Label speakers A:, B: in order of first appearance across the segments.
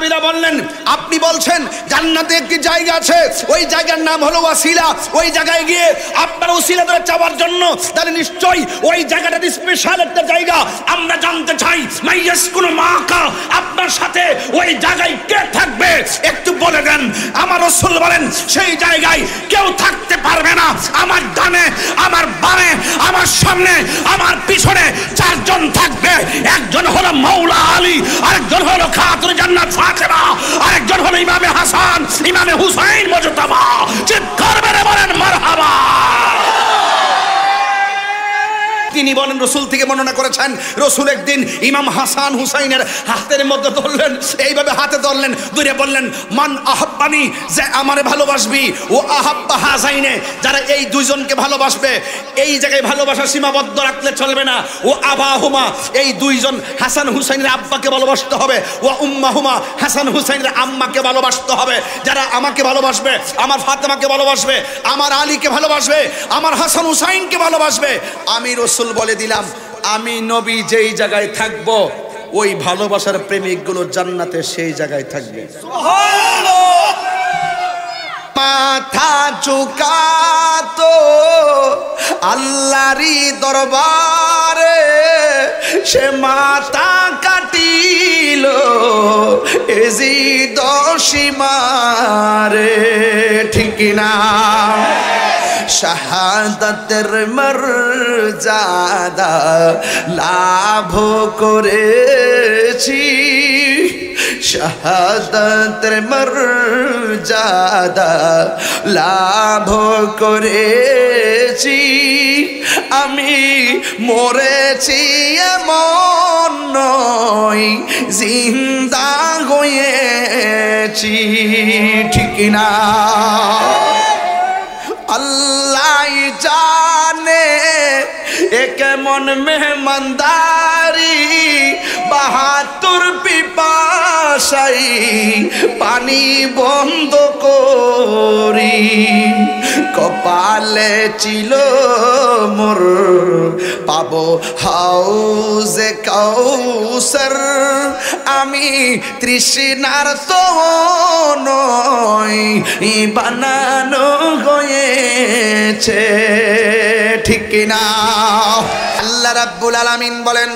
A: সাহাবীরা বললেন, আপনি বলছেন জান্নাতে একটি জায়গা আছে, ওই জায়গার নাম হলো ওয়াসিলা, ওই জায়গায় গিয়ে আপনার ওসিলা ধরে চাওয়ার জন্য, তাহলে নিশ্চয়ই ওই জায়গাটা স্পেশাল একটা জায়গা। আমরা জানতে চাই মাইয়াস কোন মাকা, আপনার সাথে ওই জায়গায় কে থাকবে একটু বলে দেন। আমার রাসূল বলেন সেই জায়গায় কেউ থাকতে পারবে না। আমার ডানে, আমার বামে, আমার সামনে, আমার পিছনে চারজন থাকবে। একজন হলো মাওলা আলী, আরেকজন হলো খাতুন জান্নাত ফাতেমা, আরেকজন হলো ইমামে হাসান, ইমামে হুসাইন মুজতাবা। চিৎকার মেরে বলেন মারহাবা। তিনি বলেন রসুল থেকে বর্ণনা করেছেন, রসুল একদিন ইমাম হাসান হুসাইনের হাতের মধ্যে ধরলেন, এইভাবে হাতে ধরলেন, দূরে বললেন মান আহাব্বানি, যে আমারে ভালোবাসবি, ও আহাব্বা হাসাইনে, যারা এই দুইজনকে ভালোবাসবে। এই জায়গায় ভালোবাসা সীমাবদ্ধ রাখলে চলবে না। ও আবাহুমা, এই দুইজন হাসান হুসাইনের আব্বাকে ভালোবাসতে হবে। ও উম্মাহুমা, হাসান হুসাইনের আম্মাকে ভালোবাসতে হবে। যারা আমাকে ভালোবাসবে, আমার ফাতেমাকে ভালোবাসবে, আমার আলীকে ভালোবাসবে, আমার হাসান হুসাইনকে ভালোবাসবে, আমি রসুল বলে দিলাম আমি নবী যেই জায়গায় থাকব, ওই ভালোবাসার প্রেমিকগুলো জান্নাতে সেই জায়গায় থাকবে। মাথা ঝুঁকাতো আল্লাহরই দরবারে, সে মাথা কাটিল এজিদ সীমারে, ঠিক না? শাহাদাতের মর্যাদা লাভ করেছি, শাহাদাতের মর্যাদা লাভ করেছি, আমি মরেছি এমন নয়, জিন্দা হয়েছি, ঠিক না? আল্লাহ জানে এ কেমন মেহমানদারি, ৭২ পিপাসাই পানি বন্ধ করি, কপালে ছিল মোর পাবো হাউজে কাউসার, আমি তৃষ্ণার তো নয়, বানানো হয়েছে, ঠিক না? আল্লাহ রাব্বুল আলামিন বলেন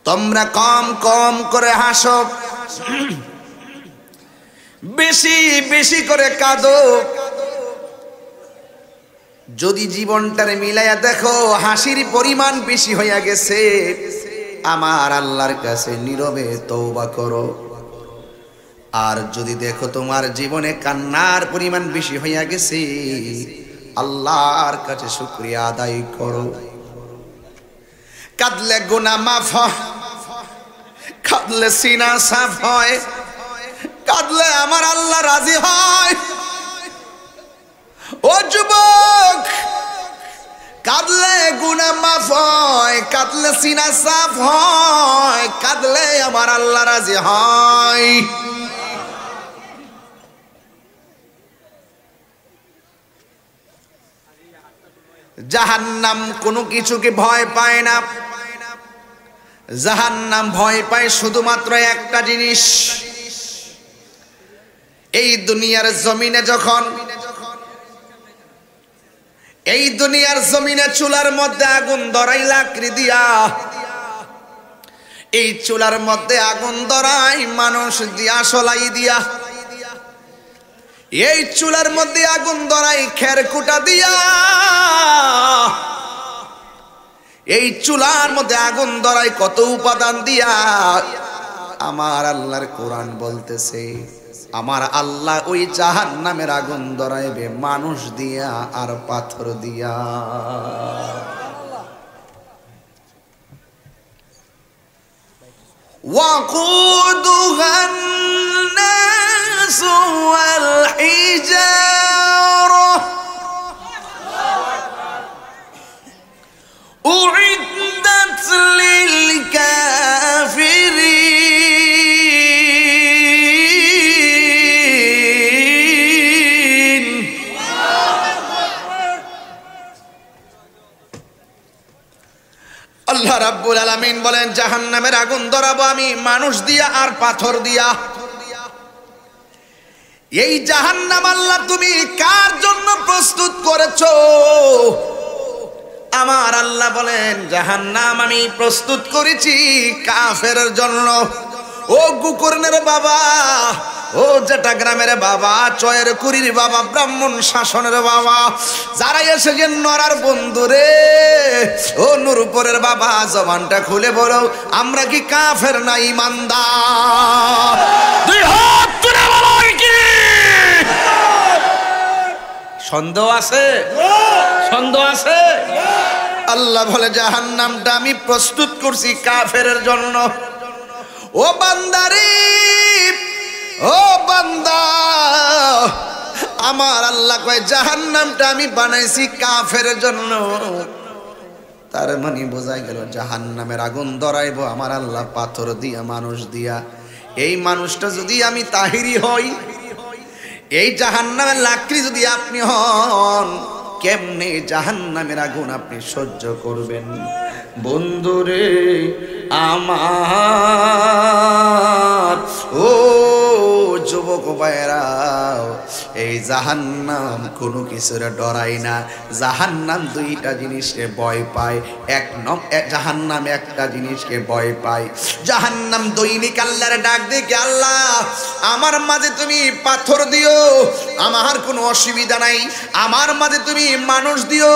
A: তোমরা কম কম করে হাসো, বেশি বেশি করে কাঁদো। যদি জীবনটারে মিলাইয়া দেখো হাসির পরিমাণ বেশি হইয়া গেছে, আমার আল্লাহর কাছে নীরবে তওবা করো। আর যদি দেখো তোমার জীবনে কান্নার পরিমাণ বেশি হইয়া গেছে, আল্লাহর কাছে শুকরিয়া আদায় করো। কাঁদলে গুনাহ মাফ হয়, কাঁদলে সিনা সাফ হয়, কাঁদলে আমার আল্লাহ রাজি হয়। ও যুবক, কাঁদলে গুনাহ মাফ হয়, কাঁদলে সিনা সাফ হয়, কাঁদলে আমার আল্লাহ রাজি হয়। জাহান্নাম কোনো কিছুকে ভয় পায় না, জাহান্নাম ভয় পায় শুধুমাত্র একটা জিনিস। এই দুনিয়ার জমিনে যখন, এই দুনিয়ার জমিনে চুলার মধ্যে আগুন ধরাই লাকড়ি দিয়া, এই চুলার মধ্যে আগুন ধরাই মানুষ দিয়া সলাই দিয়া, এই চুলার মধ্যে আগুন ধরাই খেরকুটা দিয়া, এই চুলার মধ্যে আগুন ধরাই কত উপাদান দিয়া। আমার আল্লাহর কোরআন বলতেছে আমার আল্লাহ ওই জাহান্নামের আগুন ধরাইবে মানুষ দিয়া আর পাথর দিয়া। ওয়াকুদুহান নাসু ওয়াল হিজারা উইদ্দাত লিল কাফিরিন। আল্লাহ রাব্বুল আলামিন বলেন বলেন জাহান্নামের আগুন ধরাবো আমি মানুষ দিয়া আর পাথর দিয়া। এই জাহান্নাম আল্লাহ তুমি কার জন্য প্রস্তুত করেছো? আমার আল্লাহ বলেন জাহান্নাম আমি প্রস্তুত করেছি কাফেরের জন্য। ও গোকর্ণের বাবা, ও যেটা গ্রামের বাবা, চয়ের কুড়ির বাবা, ব্রাহ্মণ শাসনের বাবা, যারা এসেছেন নরার বন্ধুরে, ও নূরপুরের বাবা, জবানটা খুলে বলো আমরা কি কাফের না ঈমানদার? দুই হাত তুলে বলো কি সন্দেহ আছে? সন্দেহ আছে? আল্লাহ বলে জাহান্নামটা আমি প্রস্তুত করছি কাফেরের জন্য। ও বান্দারে, ও বান্দা, আমার আল্লাহ কয় জাহান্নামটা আমি বানাইছি কাফেরের জন্য। তার মানে বোঝাই গেল জাহান্নামের আগুন ধরাইব আমার আল্লাহ পাথর দিয়া, মানুষ দিয়া। এই মানুষটা যদি আমি তাহিরি হই, এই জাহান্নামের লাকড়ি যদি আপনি হন, কেমনে জাহান্নামের আগুন আপনি সহ্য করবেন? বন্ধুরে আমার, ও যুবক ভাইরা, এই জাহান্নাম কোনো কিছুরে ডরাই না। জাহান্নাম দুইটা জিনিসকে ভয় পায়। জাহান্নাম একটা জিনিসকে ভয় পায়। জাহান্নাম দৈনিক আল্লাহর ডাক দেখে, আল্লাহ আমার মাঝে তুমি পাথর দিও, আমার কোনো অসুবিধা নাই। আমার মাঝে তুমি মানুষ দিও,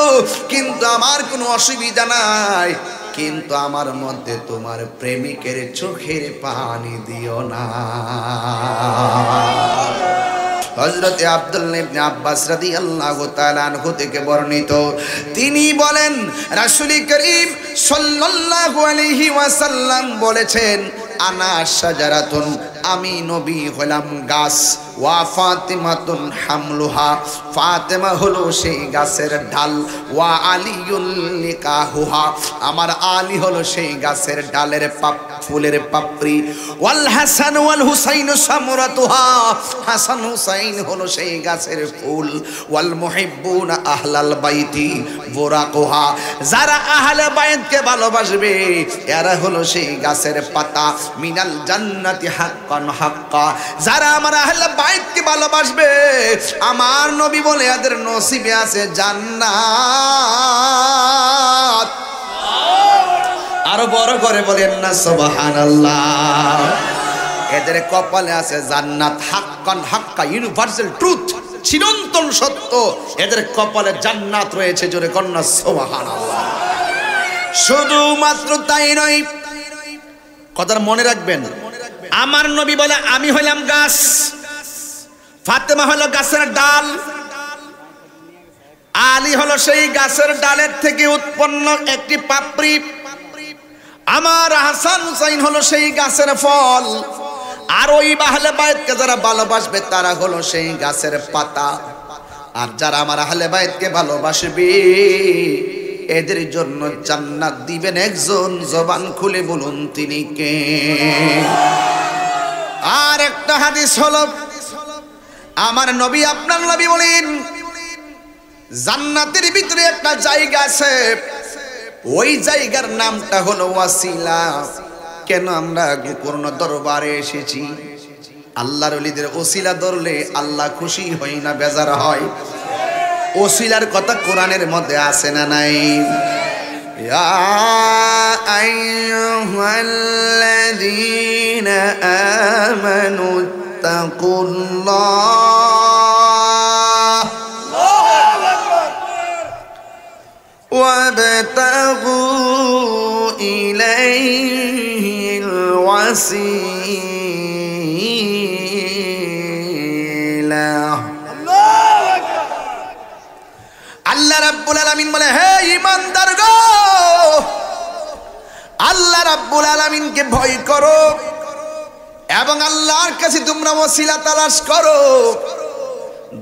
A: কিন্তু আমার কোনো অসুবিধা নাই। কিন্তু আমার মধ্যে তোমার প্রেমিকের চোখের পানি দিও না। হযরত আব্দুল্লাহ ইবনে আব্বাস রাদিয়াল্লাহু তাআলা আনহু থেকে বর্ণিত, তিনি বলেন রাসূল করিম সাল্লাল্লাহু আলাইহি ওয়াসাল্লাম বলেছেন, আনা শাজারাতুন, আমি নবী হলাম গাছ, ওয়া ফাতিমাতুন হামলুহা, ফাতেমা হলো সেই গাছের ডাল, ওয়া আলিউল লিকাহুহা, আমার আলী হলো সেই গাছের ডালের ফুলের পাপড়ি, ওয়াল হাসান ওয়াল হুসাইন সামরাতুহা, হাসান হুসাইন হলো সেই গাছের ফুল, ওয়াল মুহিব্বুনা আহলাল বাইতি বুরাকুহা, যারা আহলে বাইতকে ভালোবাসবে এরা হলো সেই গাছের পাতা, মিনাল জান্নাতি হাক্কান হাক্কা, যারা আমার আহলে বাইতকে ভালোবাসবে আমার নবী বলে এদের নসিবে আছে জান্নাত। আরো বড় করে বলেন না সুবহানাল্লাহ। এদের কপালে আছে জান্নাত, হাক্কান হাক্কা, ইউনিভার্সাল ট্রুথ, চিরন্তন সত্য, এদের কপালে জান্নাত রয়েছে। জোরে কন্যা সুবহানাল্লাহ। শুধুমাত্র তাই নয়, কথাটা মনে রাখবেন, আমার নবী বলে আমি হইলাম গাছ, ফাতেমা হলো গাছের ডাল, আলী হলো সেই গাছের ডালের থেকে উৎপন্ন একটি পাপড়ি, আমার হাসান হুসাইন হলো সেই গাছের ফল, আর ওই আহলে বাইতকে যারা ভালোবাসবে তারা হলো সেই গাছের পাতা। আর যারা আমার আহলে বাইতকে ভালোবাসবে এদের জন্য জান্নাত দিবেন একজন, জবান খুলে বলুন তিনি কে? আর একটা হাদিস হলো, আমার নবী আপনার নবী বলেন জান্নাতের ভিতরে একটা জায়গা আছে, ওই জায়গার নামটা হলো ওয়াসিলা। কেন আমরা গোকর্ণ দরবারে এসেছি? আল্লাহর ওলিদের ওসিলা ধরলে আল্লাহ খুশি হয় না বেজার হয়? ওসিলার কথা কোরআনের মধ্যে আছে না নাই? ইয়া আইয়ুহাল্লাযীনা আমানু তাকুল্লাহ ওয়াবতাগু ইলাইহিল ওয়াসিলা। আল্লাহ রাব্বুল আলামিন বলে, হে ঈমানদার গো, আল্লাহ রাব্বুল আলামিনকে ভয় করো এবং আল্লাহর কাছে তোমরা ওসিলা তালাশ করো।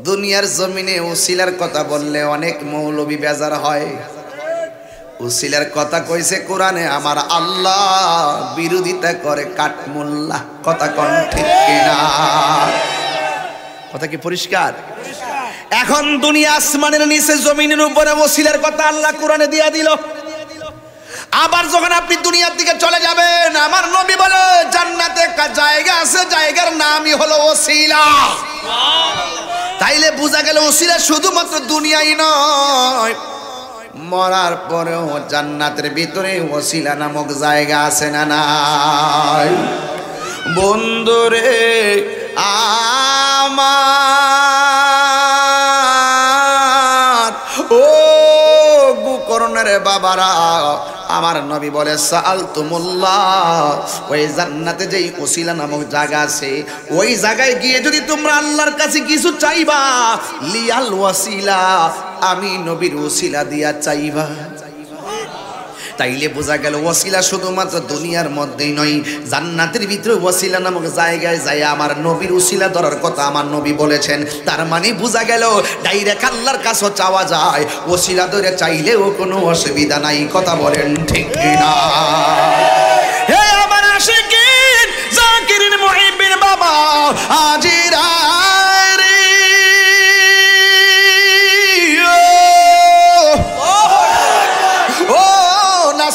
A: দুনিয়ার জমিনে ওসিলার কথা বললে অনেক মৌলবী বেজার হয়। ওসিলার কথা কইছে কোরআনে আমার আল্লাহ, বিরোধিতা করে কাঠমোল্লা। কথা কোন ঠিক কিনা? কথা কি পরিষ্কার? এখন দুনিয়া আসমানের নিচে জমিনের উপরে ওসিলার কথা আল্লাহ কোরআনে দিয়া দিল। আবার যখন আপনি দুনিয়ার দিকে চলে যাবেন, আমার নবী বলে জান্নাতে একটা জায়গা আছে, জায়গার নামই হলো ওসিলা। তাইলে বোঝা গেল ওসিলা শুধুমাত্র দুনিয়াই নয়, মরার পরেও জান্নাতের ভিতরে ওসিলা নামক জায়গা আছে না নাই? বন্ধুরে আমার, ও গুকরণের বাবারা, আমার নবী বলে সাআলতুমুল্লাহ, ওই জান্নাতে যেই ওসিলা নামক জায়গা আছে, ওই জায়গায় গিয়ে যদি তোমরা আল্লাহর কাছে কিছু চাইবা, লিয়াল ওয়াসিলা, আমি নবীর ওসিলা দিয়া চাইবা। তাইলে বোঝা গেল ওসিলা শুধুমাত্র দুনিয়ার মধ্যেই নয়, জান্নাতের ভিতরে ওসিলা নামক জায়গায় যায় আমার নবীর ওসিলা ধরার কথা আমার নবী বলেছেন। তার মানে বোঝা গেল ডাইরেক্ট আল্লাহর কাছে চাওয়া যায়, ওসিলা ধরে চাইলেও কোনো অসুবিধা নাই। কথা বলেন ঠিক না? হে আমার আশিকিন জাকিরিন মুহিব্বিন বাবা আজিরা রে,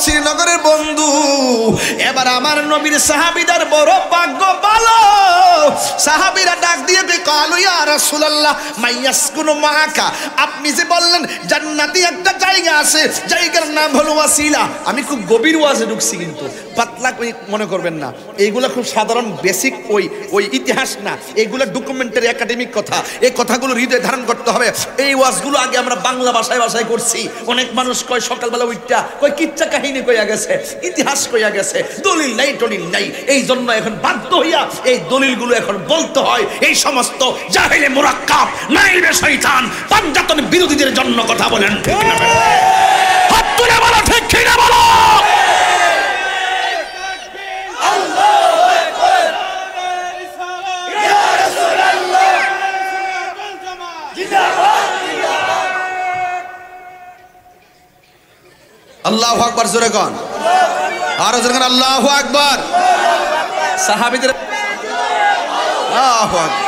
A: শ্রীনগরের বন্ধু, এবার আমার নবীর সাহাবীদের বড় ভাগ্য ভালো। সাহাবীরা ডাক দিয়ে কইল, ইয়া রাসূলুল্লাহ মাইয়াসকুনু মাআকা, আপনি যে বললেন জান্নাতি একটা জায়গা আছে, জায়গার নাম হলো ওয়াসিলা। আমি খুব গভীর ওয়াজে ঢুকছি, কিন্তু পাতলা মনে করবেন না, এইগুলা খুব সাধারণ বেসিক ওই ইতিহাস না, এইগুলা ডকুমেন্টারি একাডেমিক কথা। এই কথাগুলো হৃদয়ে ধারণ করতে হবে। এই ওয়াজগুলো আগে আমরা বাংলা ভাষায় করছি। অনেক মানুষ কয় সকালবেলা উঠটা কয় কিচ্ছা কাহিনী কইয়া গেছে, ইতিহাস কইয়া গেছে, দলিল নাই টলিল নাই। এই জন্য এখন বাধ্য হইয়া এই দলিলগুলো এখন বলতে হয়। এই সমস্ত জাহেলে মুরাক্কাব নাইবে শয়তান পাঞ্জাতন বিরোধীদের জন্য কথা বলেন ঠিক না? হাত তুলে বলো ঠিক কি না বলো? আল্লাহু আকবার, জোরে কোন, আর জোরে কোন আল্লাহু আকবার। সাহাবীদের আল্লাহু আকবার,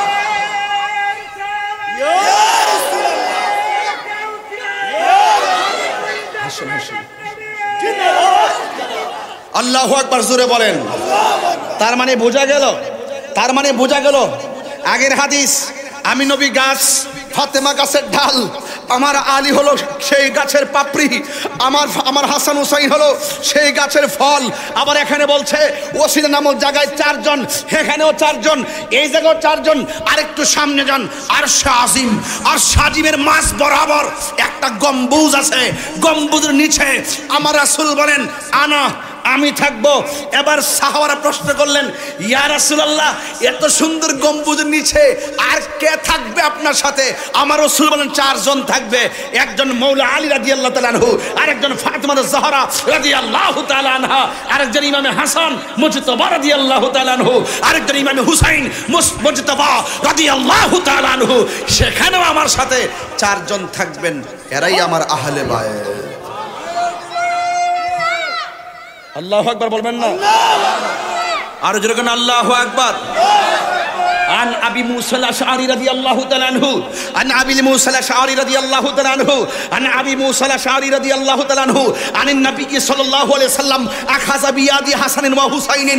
A: আল্লাহু আকবার জোরে বলেন। তার মানে বোঝা গেল আগের হাদিস, আমি নবী গাছ, ফাতেমা গাছের ঢাল, আমার আলী হলো সেই গাছের পাপড়ি, আমার হাসান হুসাইন হলো সেই গাছের ফল। আবার এখানে বলছে ওসিলা নামক জায়গায় চারজন, এখানেও চারজন, এই জায়গাও চারজন। আরেকটু সামনে যান, আর শাজিম, আর শাজিমের মাঝ বরাবর একটা গম্বুজ আছে, গম্বুজের নিচে আমার রাসূল বলেন আমি থাকবো। এবার সাহাবারা প্রশ্ন করলেন, ইয়া রাসূলুল্লাহ এত সুন্দর গম্বুজের নিচে আর কে থাকবে আপনার সাথে? আমার রাসূল বলেন চারজন থাকবে। একজন মৌলা আলী রাদিয়াল্লাহু তাআলা আনহু, আরেকজন ফাতিমা জাহরা রাদিয়াল্লাহু তাআলা আনহা, আরেকজন ইমামে হাসান মুজতাবা রাদিয়াল্লাহু তাআলা আনহু, আরেকজন ইমামে হুসাইন মুজতাবা রাদিয়াল্লাহু তাআলা আনহু। সেখানেও আমার সাথে চারজন থাকবেন, এরাই আমার আহলে বায়ত। আল্লাহু আকবার বলবেন না? আর জোরে কোন আল্লাহু আকবার। عن أبي موسى الأشعري رضي الله تعالى عنه عن أبي موسى الأشعري رضي الله تعالى عنه عن أبي موسى الأشعري رضي الله تعالى عنه عن النبي صلى الله عليه وسلم أخذ بيد حسن وحسين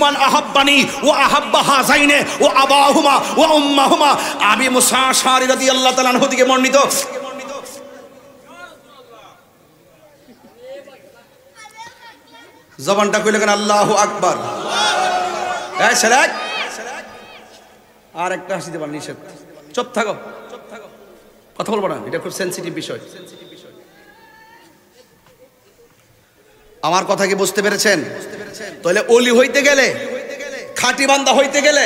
A: من أحبني وأحب هذين وأباهما وأمهما। أبي موسى الأشعري رضي الله تعالى عنه থেকে বর্ণিত। জবানটা কইলে কেন আল্লাহু আকবার। এই ছেলে, আর একটা হাসি দেবার নিষেধ, চুপ থাকো, কথা বলবো না, এটা খুব সেনসিটিভ বিষয়। আমার কথা কি বুঝতে পেরেছেন? তাহলে ওলি হইতে গেলে, খাঁটি বান্দা হইতে গেলে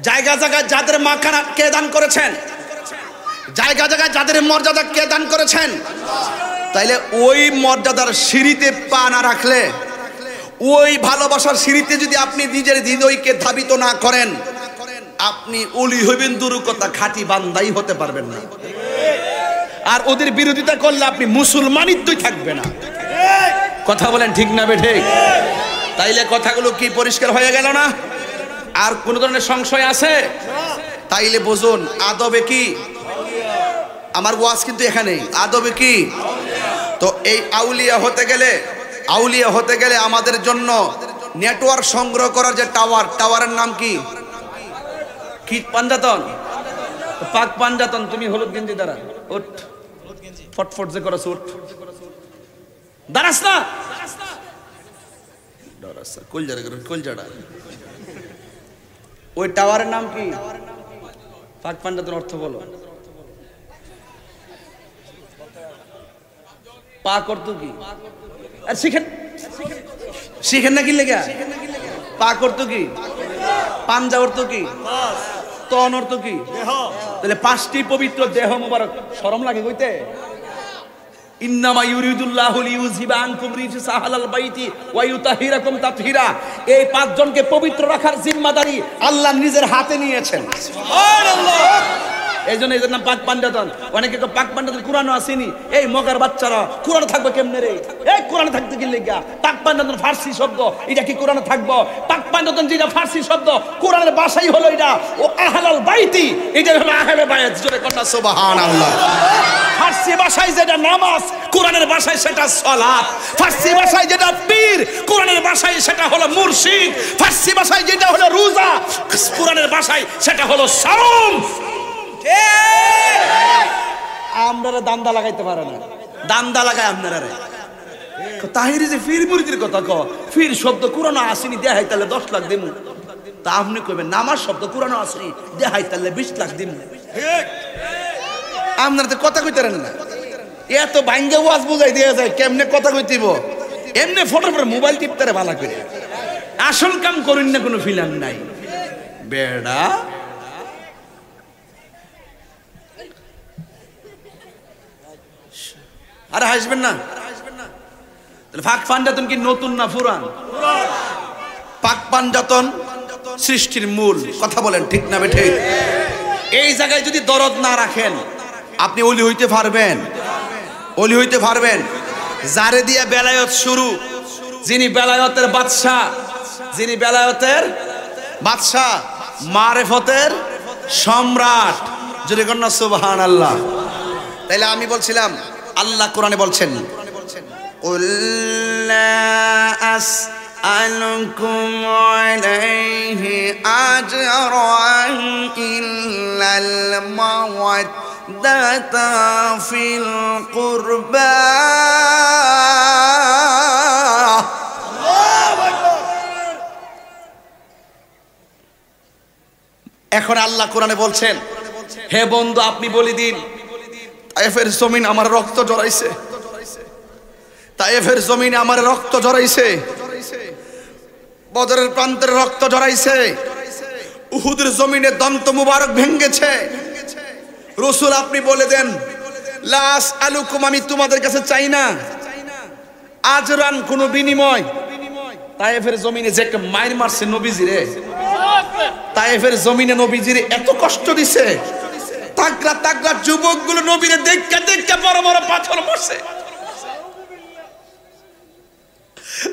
A: জায়গা জায়গায় যাদের মাকানা কে দান করেছেন, জায়গা জায়গায় যাদের মর্যাদা কে দান করেছেন, তাইলে ওই মর্যাদার সিঁড়িতে পা না রাখলে, ওই ভালোবাসার সিঁড়িতে যদি আপনি নিজের হৃদয়কে ধাবিত না করেন, আপনি ওলি হইবেন দূর কথা, খাঁটি বান্দাই হতে পারবেন না। আর ওদের বিরোধিতা করলে আপনি মুসলমানিত্বই থাকবে না। কথা বলেন ঠিক না বেঠিক? তাইলে কথাগুলো কি পরিষ্কার হয়ে গেল না? আর কোন ধরনের সংশয় আছে? তাইলে বুঝুন আদবে কি, আমার ওয়াজ কিন্তু এখানেই, আদবে কি। তো এই আউলিয়া হতে গেলে আউলিয়া হতে গেলে আমাদের জন্য নেটওয়ার্ক সংগ্রহ করার যে টাওয়ারের নাম কি? কি পাঞ্জাতন, পাক পাঞ্জাতন। তুমি হলুদ গেঞ্জি দ্বারা উঠ, ফটফট যে করছ উঠ, দাঁড়াস না, কলজাড়া। ওই টাওয়ারের নাম কি? পাক পাঞ্জাতন অর্থ বলো। পাক অর্থ কি? আর শিখেন না কি লেগা? পাক অর্থ কি? পাঞ্জা অর্থ কি? তন অর্থ কি? তাহলে 5টি পবিত্র দেহ মোবারক। শরম লাগে কইতে? ইন্নামা ইউরিদুল্লাহু লিইউযহিবা আনকুম রিজসা আহলাল বাইতি ওয়া ইউতাহিরাকুম তাতহীরা। এই 5 জনকে পবিত্র রাখার জিম্মাদারি আল্লাহ নিজের হাতে নিয়েছেন। সুবহানাল্লাহ। এইজন্য এর নাম পাক পাঞ্জাতন। অনেকে তো পাক পাঞ্জাতন কুরআনও আসেনি। এই মগার বাচ্চারা কুরআন থাকবে কেমনে রে? এই কুরআন থাকতে কি লাগা? পাক পাঞ্জাতন ফার্সি শব্দ, এটা কি কুরআনে থাকবো? পাক পাঞ্জাতন যেটা ফার্সি শব্দ, কুরআনের ভাষাই হলো এটা। ও আহলাল বাইতি, এটা হলো আহলে বাইত। জোরে কন্না সুবহানাল্লাহ। ফার্সি ভাষায় যেটা নামাজ, কুরআনের ভাষায় সেটা সালাত। ফার্সি ভাষায় যেটা পীর, কুরআনের ভাষায় সেটা হলো মুর্শিদ। ফার্সি ভাষায় যেটা হলো রোজা, কুরআনের ভাষায় সেটা হলো সাওম। আপনারা দান্দা লাগাইতে পারে না, দান্দা লাগায় আপনারা। তাহিরি যে ফির মুরিদের কথা ক, ফির শব্দ কুরআনে আসেনি, দেখাই তাহলে 10 লাখ দিমু। তা আপনি কইবেন নামাজ শব্দ কুরআনে আসেনি, দেখাই তাহলে 20 লাখ দিমু। আপনারা তো কথা কইতারেন না। এত ভাঙ্গা ওয়াজ বুঝাই দিয়ে যায়, কেমনে কথা কইতিব? এমনি ফটোর পর মোবাইল টিপতারে ভালো করে। আসল কাম করেন না, কোনো ফিলাম নাই বেড়া। আরে হাসবেন না। পাক পাঞ্জাতন কি নতুন না পুরান? পাক পাঞ্জাতন সৃষ্টির মূল। কথা বলেন ঠিক না বেঠে? এই জায়গায় যদি দরদ না রাখেন, আপনি ওলি হইতে পারবেন? ওলি হইতে পারবেন? যারে দিয়ে বেলায়েত শুরু, যিনি বেলায়েতের বাদশা, যিনি বেলায়েতের বাদশা, মারেফতের সম্রাট। যদি কন্যা সুবহানাল্লাহ। তাইলে আমি বলছিলাম, আল্লাহ কোরআনে বলছেন, কুল লা আসআলুকুম আলাইহি আজরান ইল্লাল মাওয়াদ্দাতা ফিল কুরবা। এখন আল্লাহ কোরআনে বলছেন, হে বন্ধু আপনি বলে দিন, তায়েফের জমিন আমার রক্ত ঝরাইছে, তায়েফের জমিনে আমার রক্ত ঝরাইছে, বদরের প্রান্তের রক্ত ঝরাইছে, উহুদের জমিনে দন্ত মুবারক ভেঙ্গেছে। রাসূল আপনি বলে দেন, লাস আলুকুম, আমি তোমাদের কাছে চাই না আজরান, কোন বিনিময়। তায়েফের জমিনে যে একটা মাইর মারছে নবীজিরে, তায়েফের জমিনে নবীজিরে এত কষ্ট দিছে, তাগড়া তাগড়া যুবকগুলো নবীরে দেখতে দেখতে বড় বড় পাথর মারছে।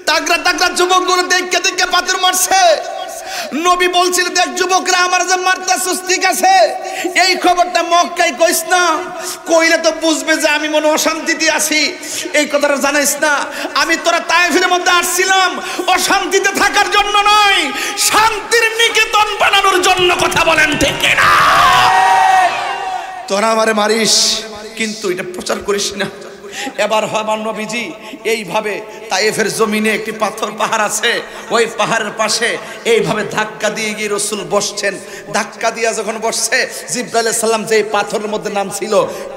A: তাগড়া তাগড়া যুবকগুলো দেখতে দেখতে পাথর মারছে। নবী বলছিল, দেখ যুবকরা, আমার যে মারতাছস ঠিক আছে, এই খবরটা মক্কায় কইস না, কইলে তো বুঝবে যে আমি মনে অশান্তিতে আছি। এই কথাটা জানাইস না। আমি তোরা তায়েফের মধ্যে আসছিলাম অশান্তিতে থাকার জন্য নয়, শান্তির নিকেতন বানানোর জন্য। কথা বলেন ঠিক না? তোরা আমারে মারিস, কিন্তু এটা প্রচার করিস না। এবার আমার নবীজি এইভাবে তায়েফের জমিনে একটি পাথর পাহাড় আছে, ওই পাহাড়ের পাশে এইভাবে ধাক্কা দিয়ে গিয়ে রাসূল বসছেন। ধাক্কা দিয়া যখন বসছে, জিবরাইল আলাইহিস সালাম যে পাথরের মধ্যে নাম ছিল,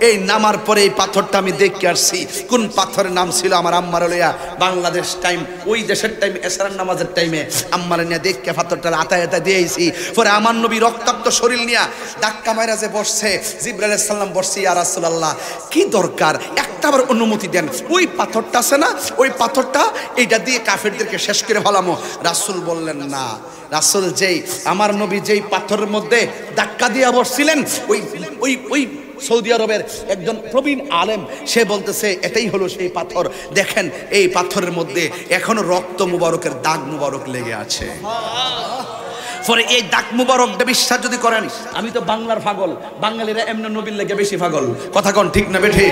A: এই নামার পরে এই পাথরটা আমি দেখে আসছি। কোন পাথরের নাম ছিল? আমার আম্মার লইয়া বাংলাদেশ টাইম, ওই দেশের টাইম, এশারার নামাজের টাইমে আম্মার নিয়ে দেখে পাথরটা আতায়াতা দিয়েছি। পরে আমার নবী রক্তাক্ত শরীর নিয়ে ধাক্কা মাইরা যে বসছে, জিবরাইল আলাইহিস সালাম বসছি, ইয়া রাসূলুল্লাহ কি দরকার, একটাবার অনুমতি দেন, ওই পাথরটা আছে না, ওই পাথরটা এইটা দিয়ে কাফেরদেরকে শেষ করে ফেলামো। রাসূল বললেন না। রাসূল যেই, আমার নবী যেই পাথরের মধ্যে ধাক্কা দিয়ে বসছিলেন, ওই ওই ওই সৌদি আরবের একজন প্রবীণ আলেম, সে বলতেছে এটাই হলো সেই পাথর। দেখেন এই পাথরের মধ্যে এখনো রক্ত মুবারকের দাগ মুবারক লেগে আছে। পরে এই ডাক মুবারকটা বিশ্বাস যদি করেন, আমি তো বাংলার পাগল, বাঙালিরা এমনি নবীর লেগে বেশি পাগল, কথা কোন ঠিক না বেঠি?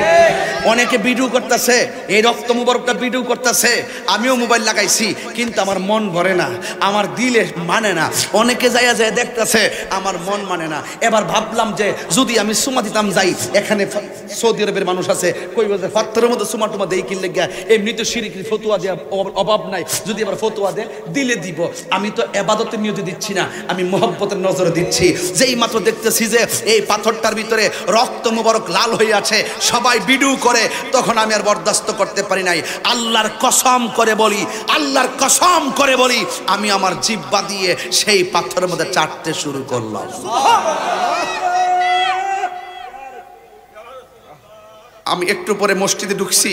A: অনেকে ভিডিও করতেছে, এই রক্ত মুবারকটা ভিডিও করতেছে, আমিও মোবাইল লাগাইছি, কিন্তু আমার মন ভরে না, আমার দিলে মানে না। অনেকে যায় যায় দেখতেছে, আমার মন মানে না। এবার ভাবলাম যে যদি আমি সুমা দিতাম যাই, এখানে সৌদি আরবের মানুষ আছে, কই বলছে পাথরের মধ্যে সুমা টুমা দেই কিনলে গিয়া, এমনি তো শিরিকের ফতুয়া দেওয়া অভাব নাই, যদি আবার ফতুয়া দেয় দিলে দিব। আমি তো এবাদতের নিয়তে দিচ্ছি না, আমি মহব্বতের নজরে দিচ্ছি। যেই মাত্র দেখতেছি যে এই পাথরটার ভিতরে রক্ত মুবারক লাল হয়ে আছে, সবাই ভিডিও করে, তখন আমি আর বরদাস্ত করতে পারি নাই। আল্লাহর কসম করে বলি, আল্লাহর কসম করে বলি, আমি আমার জিহ্বা দিয়ে সেই পাথরের মধ্যে চাটতে শুরু করলাম। আমি একটু পরে মসজিদে ঢুকছি,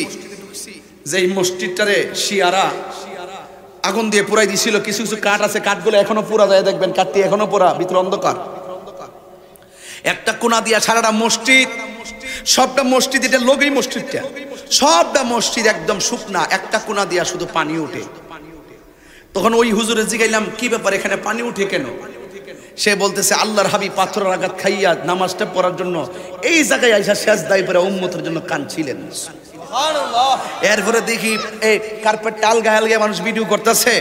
A: যেই মসজিদটারে শিয়ারা আগুন দিয়ে পুরাই দিছিল, কিছু কিছু কাঠ আছে, কাঠগুলো এখনো পুরা যায়, দেখবেন কাঠটি এখনো পুরা, ভিতরে অন্ধকার। একটা কোনা দিয়া সারাটা মসজিদ, সবটা মসজিদ, এটা লগেই মসজিদটা, সবটা মসজিদ একদম শুকনা, একটা কোনা দিয়া শুধু পানি ওঠে। তখন ওই হুজুরে জিগাইলাম, কি ব্যাপার, এখানে পানি উঠে কেন? সে বলতেছে, আল্লাহর হাবিব পাথরের আঘাত খাইয়া নামাজটা পড়ার জন্য এই জায়গায় আইসা সেজদায় পড়ে উম্মতের জন্য কাঁদছিলেন। এরপরে দেখি এই কার্পেট টাল গায়ে মানুষ ভিডিও করতেছে,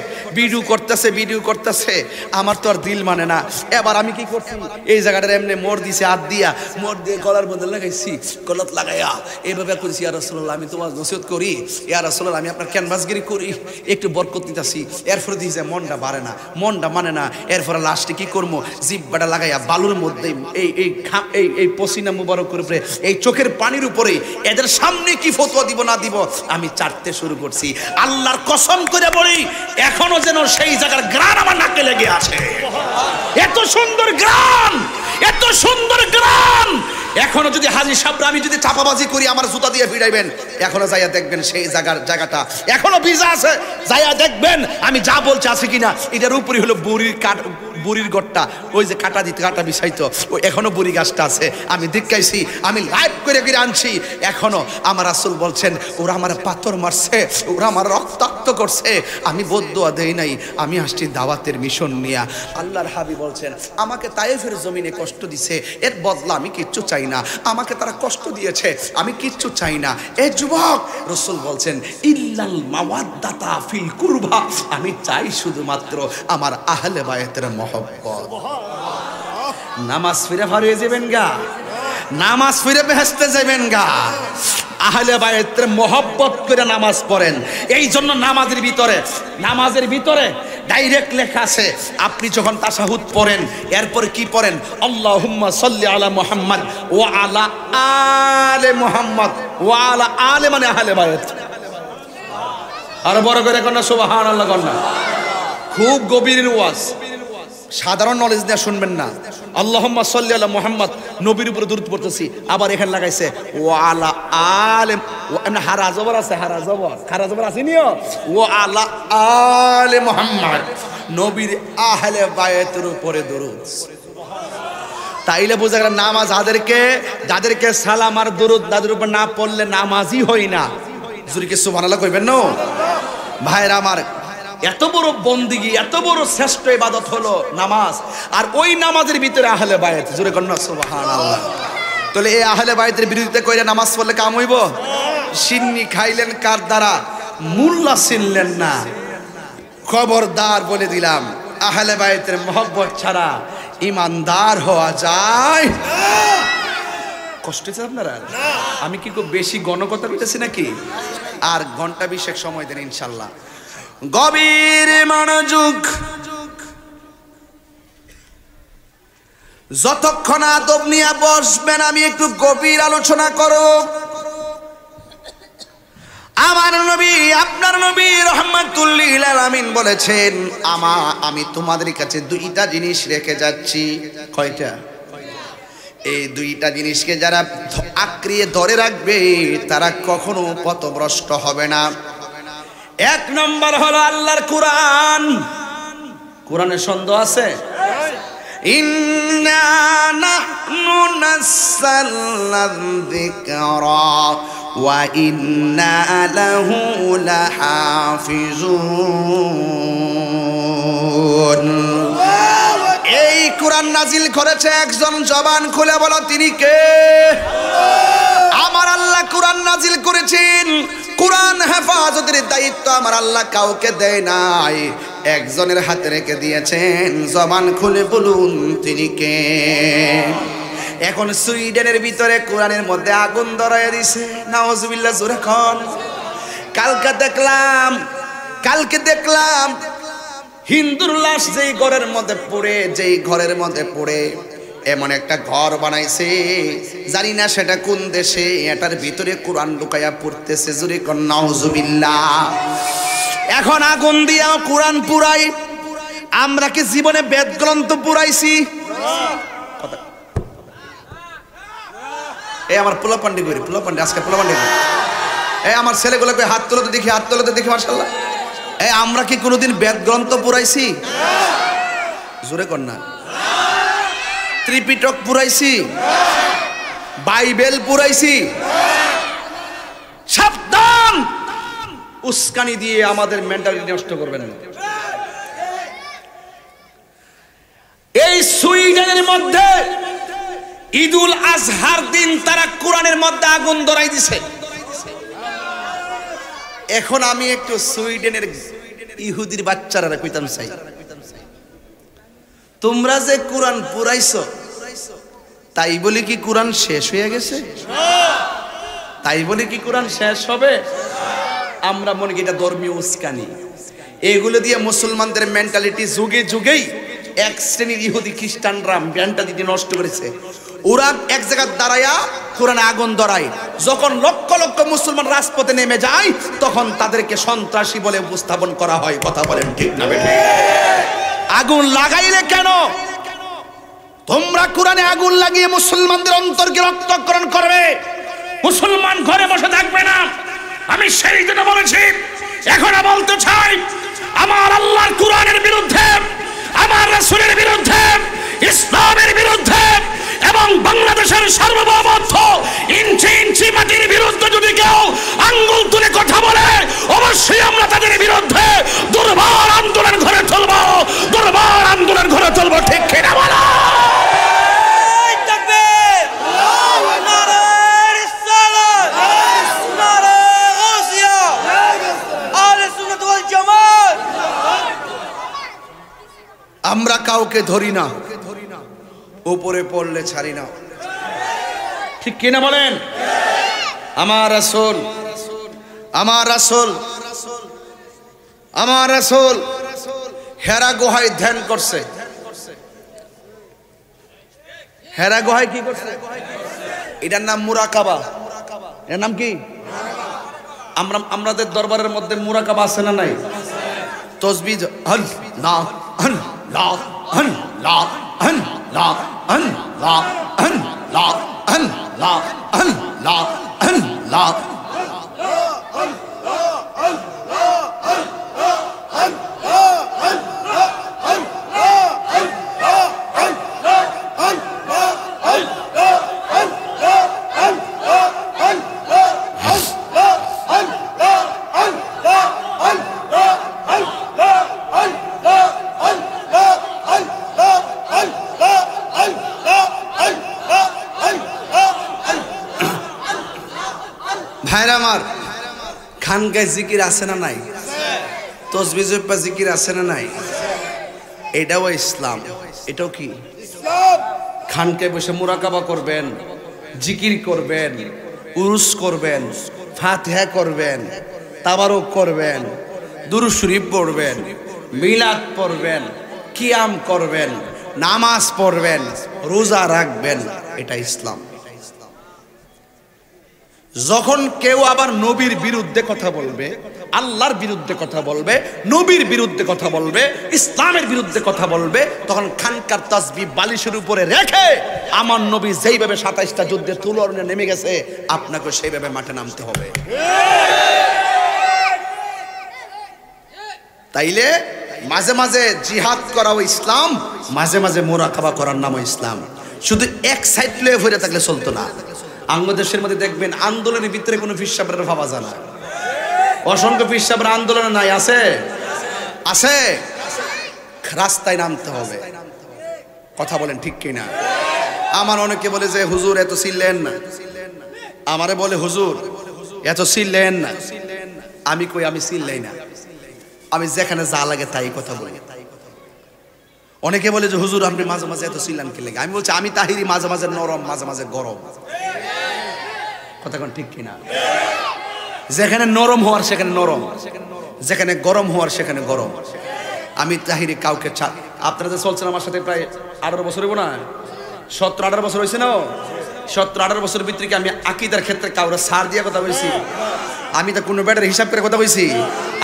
A: আমার তো আর দিল মানে না। এবার আমি কি করছি, এই জায়গাটার এমনি মোড় দিছে, হাত দিয়া মোড় দিয়ে গলার মধ্যে লাগাইছি, গলাত লাগাইয়া এইভাবে করেছি, ইয়া রাসূলুল্লাহ আমি তোমার নসিহত করি, ইয়া রাসূলুল্লাহ আমি আপনার ক্যানভাসগিরি করি, একটু বরকত নিতেছি। এরপরে দিয়েছে মনটা বাড়ে না, মনটা মানে না। এরপরে লাস্টে কি করবো, জিহ্বাটা লাগাইয়া বালুর মধ্যে এই পসিনা মুবারকের উপরে, এই চোখের পানির উপরে এদের সামনে কি ফতোয়া দিব না দিব আমি চাটতে শুরু করছি। আল্লাহর কসম করে বলি, এখনো যেন সেই জায়গার গ্রান আমার নাকে লেগে আছে। এত সুন্দর গ্রান, এত সুন্দর গ্রান। এখনো যদি হাজী সাহেবরা আমি যদি চাপাবাজি করি, আমার জুতা দিয়ে ফিরাইবেন, এখনো যাইয়া দেখবেন সেই জায়গাটা এখনো ভিজা আছে, যাইয়া দেখবেন আমি যা বলছি আছে কিনা। এটার উপরে হলো বুড়ির গড়টা, ওই যে কাটা বিছাইতো, ওই এখনো বুড়ি গাছটা আছে। আমি দেখাইছি, আমি লাইভ করে আনছি। এখনো আমার রাসূল বলছেন, ওরা আমার পাথর মারছে, ওরা আমার রক্তাক্ত করছে, আমি বদদুয়া দেই নাই, আমি আসছি দাওয়াতের মিশন নিয়া। আল্লাহর হাবিব বলছেন, আমাকে তায়েফের জমিনে কষ্ট দিছে, এর বদলা আমি কিচ্ছু চাই না। আমাকে তারা কষ্ট দিয়েছে, আমি কিচ্ছু চাই না। এ যুবক, রাসূল বলছেন, ইল্লাল মাওয়াদ্দাতা ফিল কুরবা, আমি চাই শুধুমাত্র আমার আহলে বায়তের মহব্বত। নামাজ ফিরে ফারিয়ে যাবেন গা, নামাজ ফিরে বেহেশতে যাবেন গা। আহলে বায়তের মহব্বত করে নামাজ পড়েন। এই জন্য নামাজের ভিতরে ডাইরেক্ট লেখা আছে, আপনি যখন তাশাহুদ পড়েন, এরপরে কি পড়েন, আল্লাহুম্মা সাল্লি আলা মুহাম্মদ ওয়া আলা আলে মুহাম্মদ ওয়া আলা আলে মানে আহলে বায়ত। আর বড় করে কোন সুবহানাল্লাহ কোন না, খুব গভীর ওয়াজ, সাধারণ নলেজ নিয়ে শুনবেন না। আল্লাহুম্মা সাল্লি আলা মুহাম্মদ, নবীর উপরে দরুদ পড়তেছি, আবার এখানে লাগাইছে ওয়া আলা আলে, এমন হারা জবর আছে, খারা জবর আছে নিও, ওয়া আলা আলে মুহাম্মদ, নবীর আহলে বায়তের উপরে দরুদ। তাইলে বোঝা গেল নামাজ যাদেরকে সালাম আর দরুদ তাদের উপর না পড়লে নামাজই হয় না। জুরিকে সুবহানাল্লাহ কইবেন না ভাইরা আমার। এত বড় বন্দিগি, এত বড় শ্রেষ্ঠ ইবাদত হলো নামাজ, আর ওই নামাজের ভিতরে আহলে বায়ত, জোরে কন্যা সুবহানাল্লাহ। তাহলে এই আহলে বায়তের বিরুদ্ধে কইরা নামাজ পড়লে কাম হইব? সিন্নি খাইলেন কার দ্বারা? মুল্লা চিনলেন না। খবরদার বলে দিলাম, আহলে বায়তের মহব্বত ছাড়া ইমানদার হওয়া যায়? কষ্ট হচ্ছে আপনারা? আমি কি খুব বেশি গণকথা বলতেছি নাকি? আর ঘন্টা 20 সময় দেন ইনশাল্লাহ। গভীর মনোযোগ, যতক্ষণ আদব নিয়ে বসবেন আমি একটু গভীর আলোচনা করো। আমার নবী, আপনার নবী রাহমাতুল লিল আলামিন বলেছেন, আমি তোমাদের কাছে দুইটা জিনিস রেখে যাচ্ছি। কয়টা? এই দুইটা জিনিসকে যারা আঁকড়িয়ে ধরে রাখবে তারা কখনো পথভ্রষ্ট হবে না। এক নম্বর হলো আল্লাহর কোরআন। কোরআনে সন্দেহ আছে? ইন্না নাহনু নাযালনা যিকরা ওয়া ইন্না লাহু লাহাফিজুন। কোরআন নাজিল করেছে একজন, জবান খুলে বলো তিনি কে? আমার আল্লাহ কোরআন নাজিল করেছেন। কোরআন হেফাজতের দায়িত্ব আমার আল্লাহ কাউকে দেয় নাই, একজনের হাতে রেখে দিয়েছেন। জবান খুলে বলুন তিনি কে? এখন সুইডেনের ভিতরে কোরআনের মধ্যে আগুন ধরায় দিছে, নাউজুবিল্লাহ জোরে খান। কালকে দেখলাম হিন্দুর লাশ যেই ঘরের মধ্যে পড়ে এমন একটা ঘর বানাইছে, জানি না সেটা কোন দেশে, এটার ভিতরে কোরআন ঢুকাইয়া পড়তেছে, জোরে কোন নাউজুবিল্লাহ। এখন আগুন দিয়া কোরআন পুরাই। আমরা কি জীবনে বেদ গ্রন্থ পুরাইছি? এই আমার পোলাপান্ডি আজকে পোলাপান্ডি এই আমার ছেলেগুলোকে হাত তোলাতে দেখি মাশাআল্লাহ। এই আমরা কি কোনোদিন বেদ গ্রন্থ পুরাইছি? জোরে কর না। ত্রিপিটক পুরাইছি? বাইবেল পুরাইছি? সাবধান, উস্কানি দিয়ে আমাদের মেন্টালিটি নষ্ট করবেন না। এই সুইডেনের মধ্যে ঈদুল আজহার দিন তারা কোরআনের মধ্যে আগুন ধরাই দিছে। এখন আমি একটু সুইডেনের ইহুদির বাচ্চারা কইতাম চাই, তোমরা যে কোরআন পুরাইছো তাই বলে কি কোরআন শেষ হয়ে গেছে? তাই বলে কি কোরআন শেষ হবে? আমরা মনে করি এটা ধর্মীয় উস্কানি। এগুলো দিয়ে মুসলমানদের মেন্টালিটি যুগে যুগেই এক শ্রেণীর ইহুদি খ্রিস্টানরা মেন্টালিটি নষ্ট করেছে। ওরা এক জায়গায় দাঁড়ায়া কোরআনে আগুন ধরায়, যখন লক্ষ লক্ষ মুসলমান রাজপথে নেমে যায় তখন তাদেরকে সন্ত্রাসী বলে উপস্থাপন করা হয়। কথা বলেন ঠিক না বেঠিক? আগুন লাগাইলে কেন? তোমরা কোরআনে আগুন লাগিয়ে মুসলমানদের অন্তরকে রক্তক্ষরণ করবে, মুসলমান ঘরে বসে থাকবে না। আমি সেই জন্য বলেছি, এখন বলতে চাই, আমার আল্লাহর কোরআনের বিরুদ্ধে, আমার রাসূলের বিরুদ্ধে, ইসলামের বিরুদ্ধে এবং বাংলাদেশের সার্বভৌমত্ব ইঞ্চি ইঞ্চি মাটির বিরুদ্ধে যদি কেউ আঙ্গুল তুলে কথা বলে, অবশ্যই আমরা তাদের বিরুদ্ধে দুর্বার আন্দোলন ঘরে তুলবো। ঠিক কিনা বলো? আমরা কাউকে ধরি না, উপরে পড়লে ছাড়ি না। ঠিক কিনা বলেন? আমার রাসূল হেরা গুহায় ধ্যান করছে। হেরা গুহায় কি করছে? এটার নাম মুরাকাবা। এর নাম কি? আমাদের দরবারের মধ্যে মুরাকাবা আছে না নাই? তসবিহ আল্লাহ আল্লাহ আল্লাহ আল্লাহ আল্লাহ আল্লাহ আল্লাহ আল্লাহ আল্লাহ। ভাইরা আমার, খানকায় জিকির আছে না নাই? তসবিহ জপা জিকির আছে না নাই? এটাও ইসলাম। এটাও কি? খানকায় বসে মুরাকাবা করবেন, জিকির করবেন, উরুস করবেন, ফাতিহা করবেন, তাবারুক করবেন, দুরূদ শরীফ পড়বেন, মিলাদ পড়বেন, কিয়াম করবেন, নামাজ পড়বেন, রোজা রাখবেন। এটা ইসলাম। যখন কেউ আবার নবীর বিরুদ্ধে কথা বলবে, আল্লাহর বিরুদ্ধে কথা বলবে, নবীর বিরুদ্ধে কথা বলবে, ইসলামের বিরুদ্ধে কথা বলবে, তখন খানকার তাসবিহ বালিশের উপরে রেখে আমার নবী যেইভাবে 27টা যুদ্ধে তুলনে নেমে গেছে, আপনাকে সেইভাবে মাঠে নামতে হবে। তাইলে মাঝে মাঝে জিহাদ করাও ইসলাম, মাঝে মাঝে মুরাকাবা করার নামও ইসলাম। শুধু এক সাইড লয়ে ভরে থাকলে চলতো না। বাংলাদেশের মধ্যে দেখবেন আন্দোলনের ভিতরে কোনো পীর সাহেবের ভাবা যায় না। অসংখ্য পীর সাহেবের আন্দোলনে নাই, আছে আছে। রাস্তায় নামতে হবে। কথা বলেন ঠিক কিনা? আমার অনেকে বলে যে হুজুর এত চিল্লেন না, আমারে বলে হুজুর এত চিল্লেন না। আমি কই আমি চিল্লাই না, আমি যেখানে যা লাগে তাই কথা বলি। অনেকে বলে যে হুজুর আপনি মাঝে মাঝে এত চিল্লান কি লাগে? আমি বলছি আমি তাহিরি মাঝে মাঝে নরম, মাঝে মাঝে গরম। কথা কোন ঠিক কিনা? যেখানে নরম হওয়ার সেখানে নরম, যেখানে গরম হওয়ার সেখানে গরম। আমি তাহিরি কাউকে আপনারা যে চলছেন আমার সাথে প্রায় 18 বছর হইব না, 17-18 বছর হয়েছে না? 17-18 বছরের ভিতরে কি আমি আকীদার ক্ষেত্রে কাউরে ছাড় দিয়ে কথা বলছি? আমি তো কোনো ব্যাটার হিসাব করে কথা বলছি?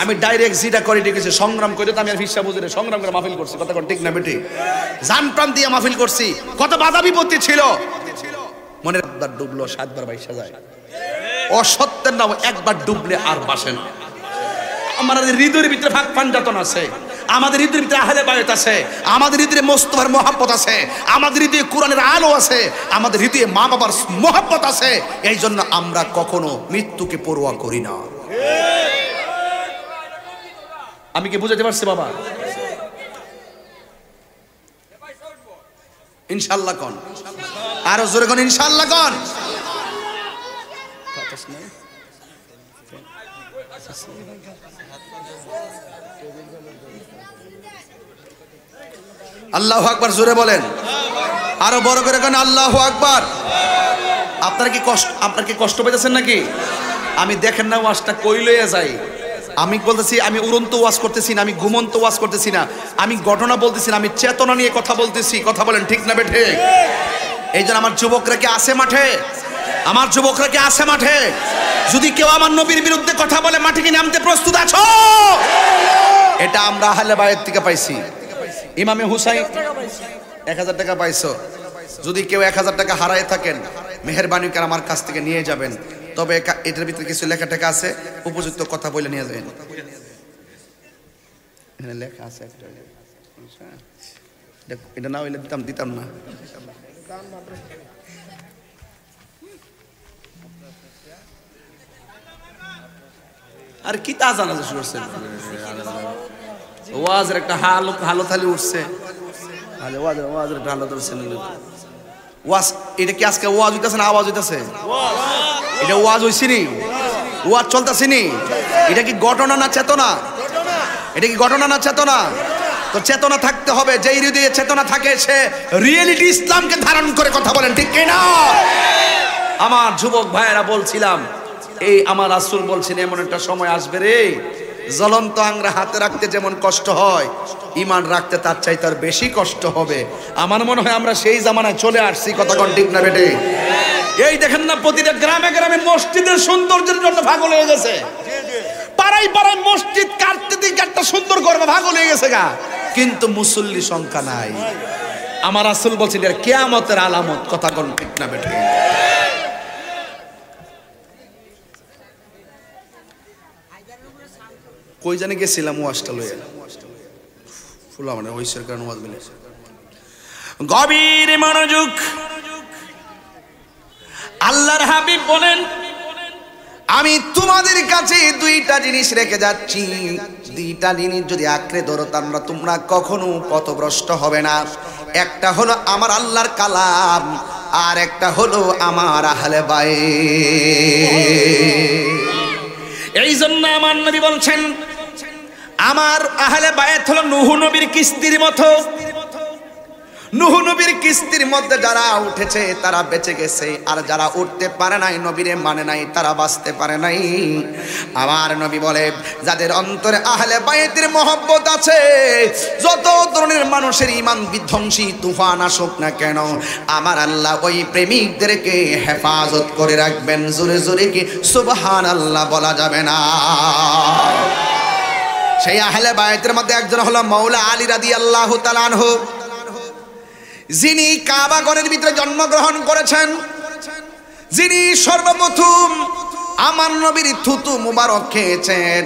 A: আমি ডাইরেক্ট যেটা করে ডেকেছি সংগ্রাম করে, তো আমি আর হিসাব বুঝে সংগ্রাম করে মাহফিল করছি। কথা কোন ঠিক না বেটি? জান প্রাণ দিয়ে মাহফিল করছি। কত বাধা বিপত্তি ছিল, মনের একবার ডুবলো 7 বার বাইসা যায়। অসত্যের নাম একবার ডুবলে আর বাসে না। আমাদের হৃদয়ের ভিতরে ফাঁক পাঞ্জাতন আছে, আমাদের হৃদয়ের ভিতরে আহলে বায়ত আছে, আমাদের হৃদয়ে মোস্তফার মহব্বত আছে, আমাদের হৃদয়ে কোরআনের আলো আছে, আমাদের হৃদয়ে মা বাবার মহব্বত আছে। এই জন্য আমরা কখনো মৃত্যুকে পরোয়া করি না। আমি কি বুঝাতে পারছি বাবা? ইনশাআল্লাহ কোন আরো জোরে কোন ইনশাআল্লাহ কোন। আল্লাহু আকবার জোরে বলেন, আরো বড় করে কেন আল্লাহু আকবার। আপনারা কি কষ্ট পেতেছেন নাকি? আমি দেখেন না ওয়াজটা কই লইয়া যাই। আমি বলতেছি আমি উড়ন্ত ওয়াজ করতেছি না, আমি ঘুমন্ত ওয়াজ করতেছি না, আমি ঘটনা বলতেছি না, আমি চেতনা নিয়ে কথা বলতেছি। কথা বলেন ঠিক না বেঠে? এই জন্য আমার যুবকরা কি আছে মাঠে? আমার যুবকরা কি আছে মাঠে? যদি কেউ আমার নবীর বিরুদ্ধে কথা বলে মাঠে কি নামতে প্রস্তুত আছো? এটা আমরা আহলে বায়ত থেকে পাইছি। ইমামে হুসাইন 1000 টাকা পাইছো। যদি কেউ 1000 টাকা হারায় থাকেন, মেহেরবানি করে আমার কাছ থেকে নিয়ে যাবেন। তবে এটার ভিতরে কিছু লেখা টেকা আছে, উপযুক্ত কথা বলে নিয়ে যাবেন। এখানে লেখা আছে একটা, এটা না হইলে দিতাম না। আর কি তা জানা শুরু করছেন? ওয়াজের একটা হালো থালি উঠছে, ওয়াজের একটা হালো ধরছেন। ওয়াজ এটা কি আজকে ওয়াজ হইতাছে না আওয়াজ হইতাছে? এটা ওয়াজ হইছে নি? ওয়াজ চলতেছে নি? এটা কি ঘটনা না চেতনা? এটা কি ঘটনা না চেতনা? তো চেতনা থাকতে হবে। যেই হৃদয়ে চেতনা থাকে সে রিয়েলিটি ইসলামকে ধারণ করে। কথা বলেন ঠিক কিনা? আমার যুবক ভাইয়েরা বলছিলাম, এই আমার রাসূল বলছেন এমন একটা সময় আসবে রে, জ্বলন্ত আংরা হাতে রাখতে যেমন কষ্ট হয়, ঈমান রাখতে তার চাইতে আর বেশি কষ্ট হবে। আমার মনে হয় আমরা সেই জামানায় চলে আসছি। কথা কোন ঠিক না বেটে? এই দেখেন না, প্রতিটা গ্রামে গ্রামে মসজিদের সৌন্দর্যের জন্য পাগল হয়ে গেছে। পাড়ায় পাড়ায় মসজিদ কাটতে দিকে একটা সুন্দর করবে, পাগল হয়ে গেছে গা। কিন্তু মুসল্লি সংখ্যা নাই। আমার রাসূল বলছেন এর কিয়ামতের আলামত। কথা কোন ঠিক না বেটে? কই জানি গেছিলাম ওয়াজটা লইয়া, ফুলা মানে হইছের কারণ ওয়াজ মিলে। গভীর মনোযোগ। আল্লাহর হাবিব বলেন, আমি তোমাদের কাছে 2টা জিনিস রেখে যাচ্ছি, 2টা জিনিস যদি আঁকড়ে ধরো তোমরা কখনো পথভ্রষ্ট হবে না। একটা হলো আমার আল্লাহর কালাম, আর একটা হলো আমার আহলে বায়ত। এই জন্য আমার নবী বলছেন, আমার আহলে বায়ত হলো নূহ নবীর কিস্তির মতো। নূহ নবীর কিস্তির মধ্যে যারা উঠেছে তারা বেঁচে গেছে, আর যারা উঠতে পারে নাই, নবীরে মানে নাই, তারা বাঁচতে পারে নাই। আমার নবী বলে, যাদের অন্তরে আহলে বায়তের মহব্বত আছে, যত ধরনের মানুষের ঈমান বিধ্বংসী তুফান আসুক না কেন, আমার আল্লাহ ওই প্রেমিকদেরকে হেফাজত করে রাখবেন। জোরে জোরে কি সুবহানাল্লাহ বলা যাবে না? সেই আহলে বায়তের মধ্যে একজন হলো মাওলা আলী রাদিয়াল্লাহু তাআলা আনহু, যিনি কাবা ঘরের ভিতরে জন্মগ্রহণ করেছেন, যিনি সর্বপ্রথম আমার নবীর থুতু মুবারক খেয়েছেন,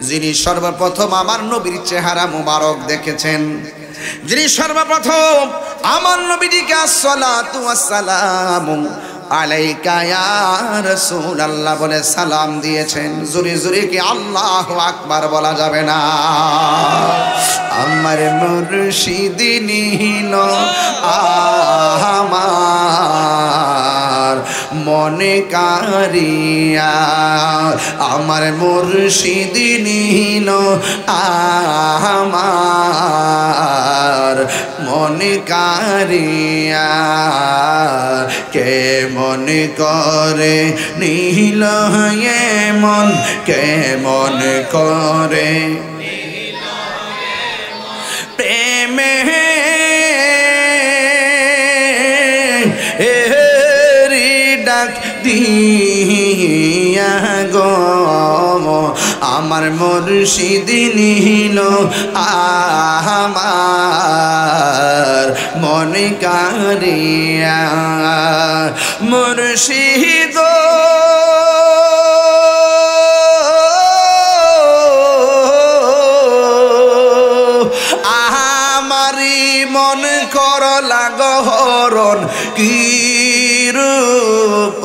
A: যিনি সর্বপ্রথম আমার নবীর চেহারা মুবারক দেখেছেন, যিনি সর্বপ্রথম আমার নবীজিকে আসসালাতু ওয়াসসালামু আলাইকা ইয়া রাসূলুল্লাহ বলে সালাম দিয়েছেন। জোরে জোরে কি আল্লাহু আকবার বলা যাবে না? আমার মুর্শিদ নিল আমার মনে কারিয়া, আমার মুর্শিদ নিল আমার মনে কারিয়া, কে মনে করে নিল মন, কে মনে করে প্রেমে ডাক দিয়া গো, আমার মুর্শিদ নিল আমার মনে কারিয়া, মুর্শিদ আমারি মন কর লাগহরণ কি রূপ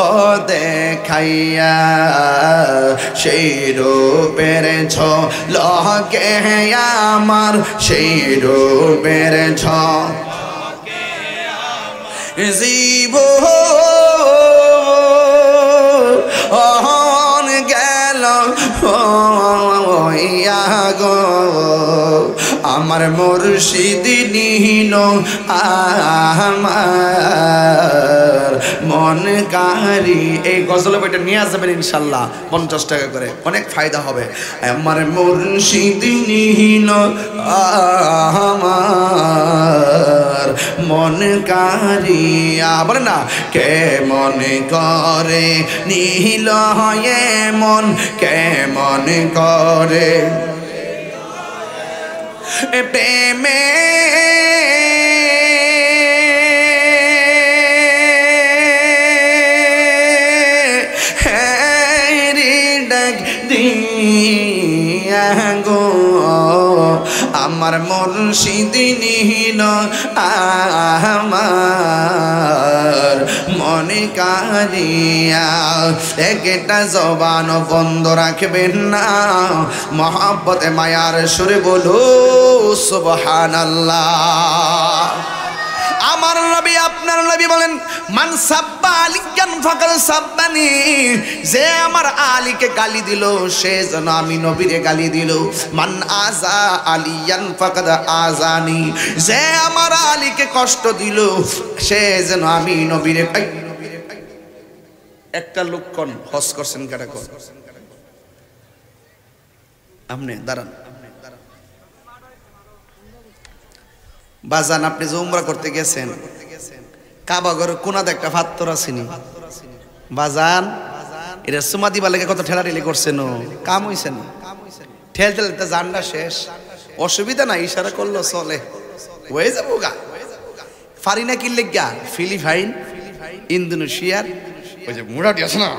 A: ও দেখাইয়া, সেই রূপের ঝলকে আমার, সেই রূপের ঝলকে জীবন গেল গো, আমার মুর্শিদ নিল আমার মন কারি। এই গজলে বইটা নিয়ে আসবেন ইনশাল্লাহ 50 টাকা করে, অনেক ফায়দা হবে। আমার মুর্শিদ নিল আমার মন কারিয়া, বলে না কে মনে করে নিল মন, কে মনে করে প্রেমে ডাক দিয়া গো, আমার মুর্শিদ নিল আমার মনে কারিয়া। একটা জবান বন্ধ রাখবেন না, মহব্বতে মায়ার সুরে বলো সুবহানাল্লাহ। আমার নবী আপনার নবী বলেন মান সাব্বা আলিয়ান ফাকাদ সাব্বানি, যে আমার আলীকে গালি দিল সে যেন আমি নবীরে গালি দিল। মান আযা আলিয়ান ফাকাদ আযানি, যে আমার আলীকে কষ্ট দিল সে যেন আমি নবীরে। একটা লোক কোন হজ করছেন কাটা কোন আপনি দাঁড়ান বাজান, আপনি যে উমরা করতে গেছেন কাবা ঘরের কোনাতে একটা পাথর আসেনি বাজান, এটা সুমা দিবার লেগে কত ঠেলাঠেলি করছেন, কাম হইছে না, ঠেল ঠেলতে জানটা শেষ, অসুবিধা নাই, ইশারা করলো চলে হয়ে যাবো গা। ফারি না কি লেগা ফিলিপাইন ইন্দোনেশিয়ার ওই যে মুরাটি আছে না,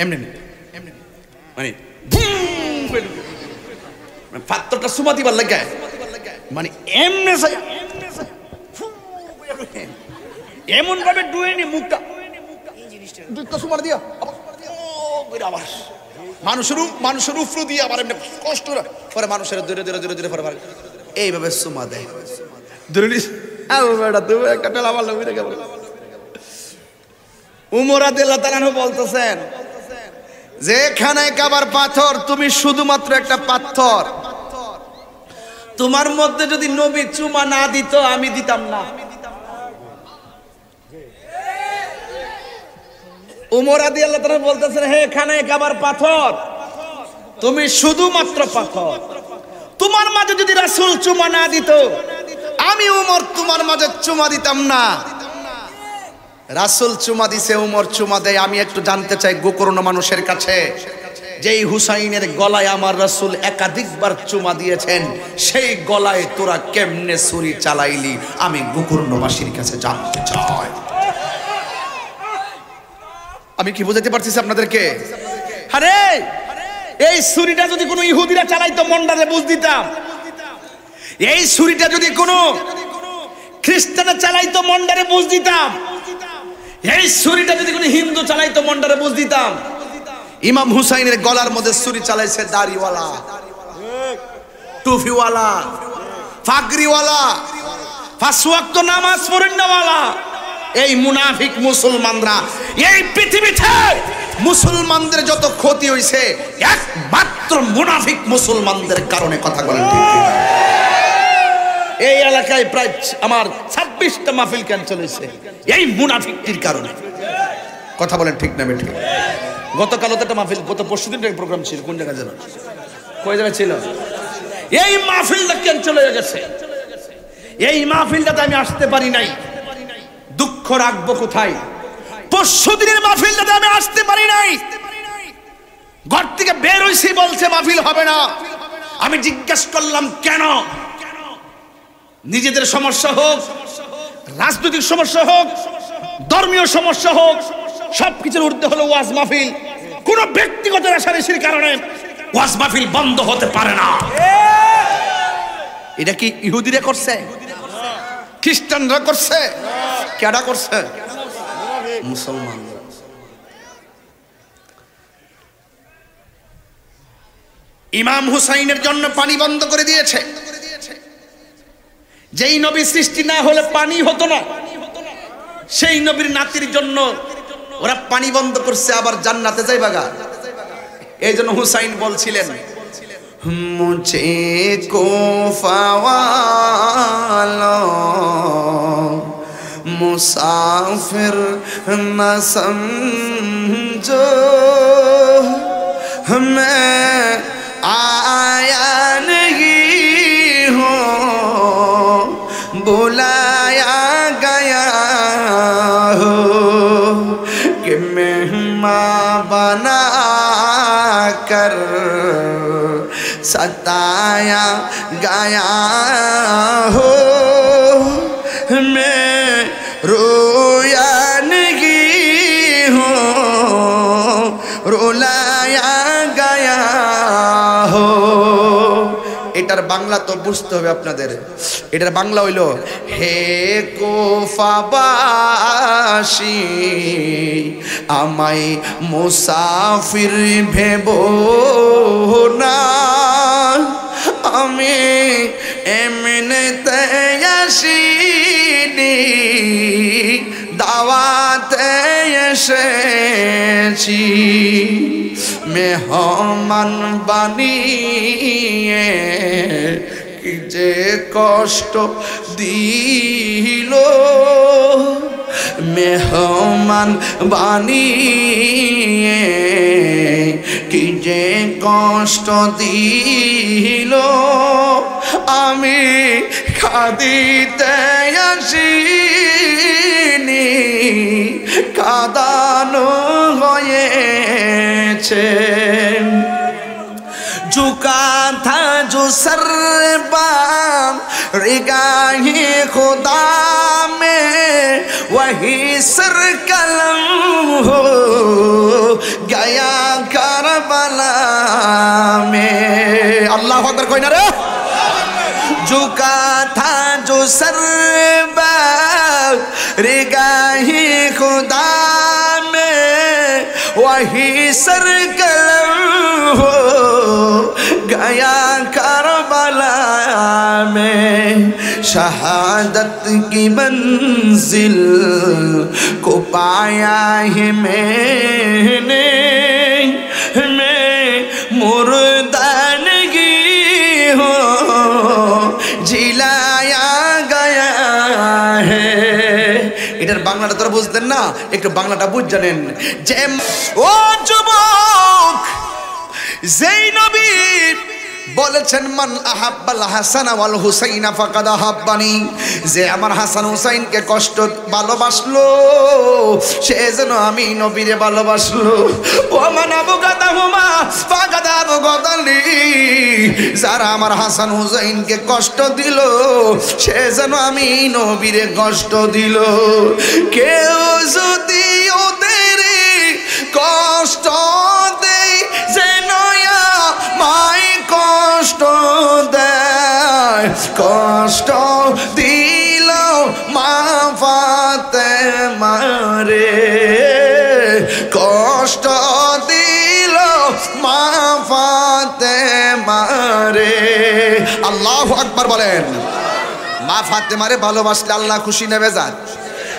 A: এমনি মানে পাত্রটা সুমা দিবার লাগে মানে এমনি এমন ভাবে ডুয়েনি মুখটা সুমা দিয়া আবার মানুষের উফরু দিয়ে আবার এমনি কষ্ট পরে মানুষের দূরে দূরে দূরে দূরে পরে এইভাবে সুমা দেয়। একটা টেলা মারল উমর রাদিয়াল্লাহু তাআলা বলতেছেন, যেখানে কাবার পাথর তুমি শুধুমাত্র একটা পাথর, তোমার মধ্যে যদি নবী চুমা না দিত আমি দিতাম না। উমর রাদিয়াল্লাহু তাআলা বলতেছেন, হে খানে কাবার পাথর তুমি শুধুমাত্র পাথর, তোমার মাঝে যদি রাসূল চুমা না দিত আমি উমর তোমার মাঝে চুমা দিতাম না। রাসূল চুমা দিছে, উমর চুমা দেয়। আমি একটু জানতে চাই গোকর্ণ মানুষের কাছে, যেই হুসাইনের গলায় আমার রাসূল একাধিকবার চুমা দিয়েছেন সেই গলায় তোরা কেমনে ছুরি চালাইলি, আমি গোকর্ণবাসীর কাছে জানতে চাই। আমি কি বুঝাতে পারছি আপনাদেরকে? আরে এই ছুরিটা যদি কোনো ইহুদিরা চালাইতো মন্ডারে বুঝ দিতাম। এই ছুরিটা যদি কোনো খ্রিস্টানে চালাইতো মন্ডারে বুঝ দিতাম, এই ছুরিটা যদি কোনো হিন্দু চালাইতো মন্ডারে বুঝ দিতাম। ইমাম হুসাইনের গলার মধ্যে ছুরি চালাইছে দাড়িওয়ালা, টুপিওয়ালা, পাগড়িওয়ালা, পাঁচ ওয়াক্ত নামাজ পড়েনওয়ালা এই মুনাফিক মুসলমানরা। এই পৃথিবীতে মুসলমানদের যত ক্ষতি হয়েছে একমাত্র মুনাফিক মুসলমানদের কারণে। কথা বলেন ঠিক কিনা? এই এলাকায় প্রায় আমার 26টা মাহফিল ক্যান্সেল হয়েছে এই মুনাফিকটির কারণে। কথা বলেন ঠিক না বেঠিক? গতকাল তো একটা মাহফিল, গত পরশুদিন একটা প্রোগ্রাম ছিল, কোন জায়গায় যেন, কয় জায়গায় ছিল, এই মাহফিলটা ক্যান্সেল হয়ে গেছে। এই মাহফিলটাতে আমি আসতে পারি নাই, দুঃখ রাখবো কোথায়? পরশুদিনের মাহফিলটাতে আমি আসতে পারি নাই, ঘর থেকে বের হইছি বলছে মাহফিল হবে না। আমি জিজ্ঞেস করলাম কেন? নিজেদের সমস্যা হোক, রাজনৈতিক সমস্যা হোক, ধর্মীয় সমস্যা হোক, সবকিছুর ঊর্ধ্বে হলো ওয়াজ মাহফিল। কোন ব্যক্তিগত রেশারেশির কারণে ওয়াজ মাহফিল বন্ধ হতে পারে না। এটা কি ইহুদিরা করছে? খ্রিস্টানরা করছে? কেডা করছে? মুসলমানরা। ইমাম হুসাইনের জন্য পানি বন্ধ করে দিয়েছে। যেই নবী সৃষ্টি না হলে পানি হতো না, সেই নবীর নাতির জন্য ওরা পানি বন্ধ করছে, আবার জান্নাতে যাইবা গা। এই জন্য হুসাইন বলছিলেন, মুঝে কোফা ওয়ালো মুসাফির না সমঝো, मैं आया नहीं हूँ बुलाया गया हो, कि मेहमान बना कर सताया गया हो, मैं रोया नहीं हूँ रुलाया गया हो। এটার বাংলা তো বুঝতে হবে আপনাদের। এটার বাংলা হইল, হে কোফাবাসী আমায় মুসাফির ভেবো না, আমি এমনিতে আসিনি দাওয়াতে এসেছি, মেহমান বানিয়ে কি যে কষ্ট দিল, মেহমান বানিয়ে কি যে কষ্ট দিল, আমি কাঁদিতে আসিনি কাঁদানো হয়েছে। झुका था जो सर बाम रिगाही खुदा में वही सर कलम हो गया करबला में। अल्लाह अकबर कोई ना रे। झुका था जो सर बाम रिगाही खुदा में वही सर कलम हो गया करबला में। शहादत की मंजिल को पाया है मैंने, मैं मुर्दानगी हो जिलाया गया है। এটার বাংলাটা তোরা বুঝতেন না, একটু বাংলাটা বুঝ জানেন। যে ও যুবক, যেই নবী বলেছেন মান আহাব্বাল হাসান ওয়াল হুসাইনা ফাকাদ আহাব্বানি, যে আমার হাসান হুসাইনকে কষ্ট ভালোবাসলো সে যেন আমি নবীরে ভালোবাসলো। ও মান আবগাদাহুমা ফাকাদ আবগাদানি, যারা আমার হাসান হুসাইনকে কষ্ট দিল সে যেন আমি নবীরে কষ্ট দিল। কেউ যদি ওদের কষ্ট দেয় যেন মাই কষ্ট দেয়, কষ্ট দিল মা ফাতেমা রে, কষ্ট দিল মা ফাতেমা রে। আল্লাহু আকবার বলেন। মা ফাতেমারে ভালোবাসলে আল্লাহ খুশি না বেজার?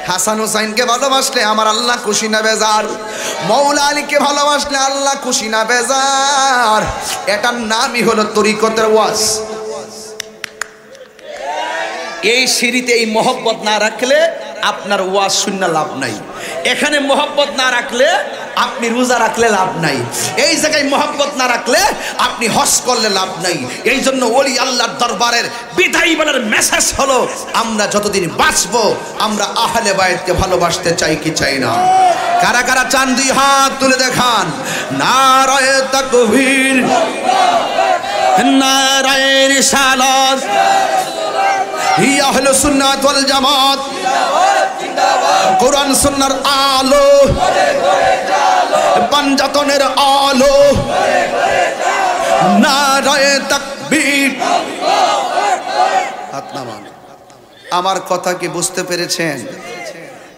A: হাসান হুসাইনকে ভালোবাসলে আমার আল্লাহ খুশি না বেজার? মৌলা আলীকে ভালোবাসলে আল্লাহ খুশি না বেজার? এটার নামই হলো তরিকতের ওয়াজ। এই সিঁড়িতে এই মহব্বত না রাখলে আপনার ওয়াজ শূন্য লাভ নাই। এখানে মহব্বত না রাখলে আপনি রোজা রাখলে লাভ নাই। এই জায়গায় মহব্বত না রাখলে আপনি হজ করলে লাভ নাই। এই জন্য ওলি আল্লাহর দরবারের বিদায় বলার মেসেজ হলো, আমরা যতদিন বাঁচবো আমরা আহলে বায়তকে ভালোবাসতে চাই কি চাই না? কারা কারা চান দুই হাত তুলে দেখান। নারায়ে তাকবীর, নারায়ে রিসালাত, ইয়া আহলে সুন্নাত ওয়াল জামাত, কোরআন সুন্নাহর আলো, পাঞ্জাতনের আলো, নারায়ে তাকবীর। আমার কথা কি বুঝতে পেরেছেন?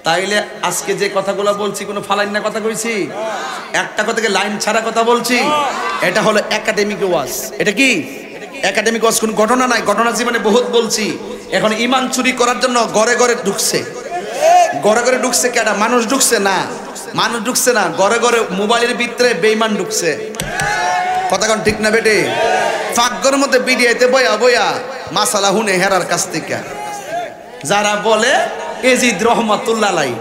A: তাইলে আজকে যে কথাগুলো বলছি কোনো ফালাইন না কথা কইছি, একটা কথাকে লাইন ছাড়া কথা বলছি। এটা হলো একাডেমিক ওয়াজ। এটা কি একাডেমিক ওয়াজ? কোন ঘটনা নাই, ঘটনা জীবনে বহুত বলছি। এখন ইমান চুরি করার জন্য ঘরে ঘরে ঢুকছে। ঘরে ঘরে ঢুকছে কেডা? মানুষ ঢুকছে না, মানুষ ঢুকছে না, ঘরে ঘরে মোবাইলের ভিতরে বেঈমান ঢুকছে। কথা কোন ঠিক না বেটে? ফাঁকঘরের মধ্যে বিডিআইতে বয়া বয়া মাসালা হুনে হেরার কাছ থেকে যারা বলে এজিদ রহমাতুল্লাহ আলাই,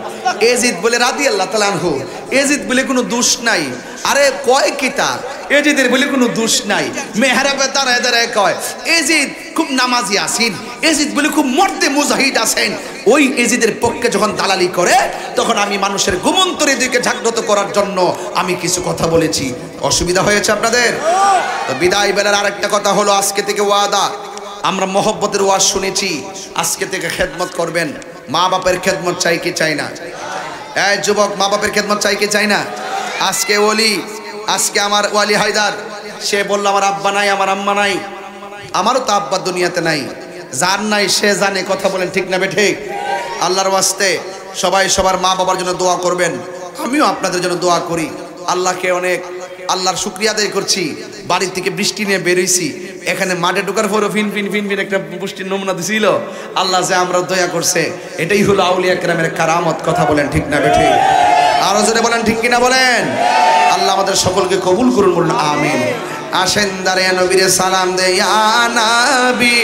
A: এজিদ বলে রাদিয়াল্লাহু তাআলা আনহু, এজিদ বলে কোনো দোষ নাই। আরে কয় কিতা এজিদের বলে কোনো দোষ নাই। মেহরাবে দাঁড়ায় দাঁড়ায় কয় এজিদ খুব নামাজি আছেন, এজিদ বলে খুব মর্দে মুজাহিদ আছেন। ওই এজিদের পক্ষে যখন দালালি করে তখন আমি মানুষের গোমন্তরে দিকে জাগ্রত করার জন্য আমি কিছু কথা বলেছি। অসুবিধা হয়েছে আপনাদের? তো বিদায় বেলার আরেকটা কথা হলো, আজকে থেকে ওয়াদা, আমরা মহব্বতের ওয়াজ শুনেছি, আজকে থেকে খেদমত করবেন। মা বাপের খেদমত চাই কি চাই না? এই যুবক, মা বাপের খেদমত চাই কি চাই না? আজকে ওলি, আজকে আমার ওয়ালি হায়দার, সে বলল আমার আব্বা নাই, আমার আম্মা নাই। আমারও তো আব্বা দুনিয়াতে নাই। যার নাই সে জানে। কথা বলেন ঠিক না বেঠে? আল্লাহর ওয়াস্তে সবাই সবার মা বাবার জন্য দোয়া করবেন। আমিও আপনাদের জন্য দোয়া করি। আল্লাহকে অনেক আল্লাহর শুকরিয়া আদায় করছি। বাড়ি থেকে বৃষ্টি নিয়ে বেরোইছি, এখানে মাঠে ঢোকার পরও ফিন ফিন ফিন ফিন একটা বৃষ্টির নমুনা দিছিল। আল্লাহ যে আমরা দয়া করছে, এটাই হলো আউলিয়া কেরামের কারামত। কথা বলেন ঠিক না বেঠে? আরো জোরে বলেন ঠিক কিনা বলেন? আল্লাহ আমাদের সকলকে কবুল করুন, বলুন আমিন। আসেন দাঁড়িয়ে নবীরে সালাম দে, ইয়া নবী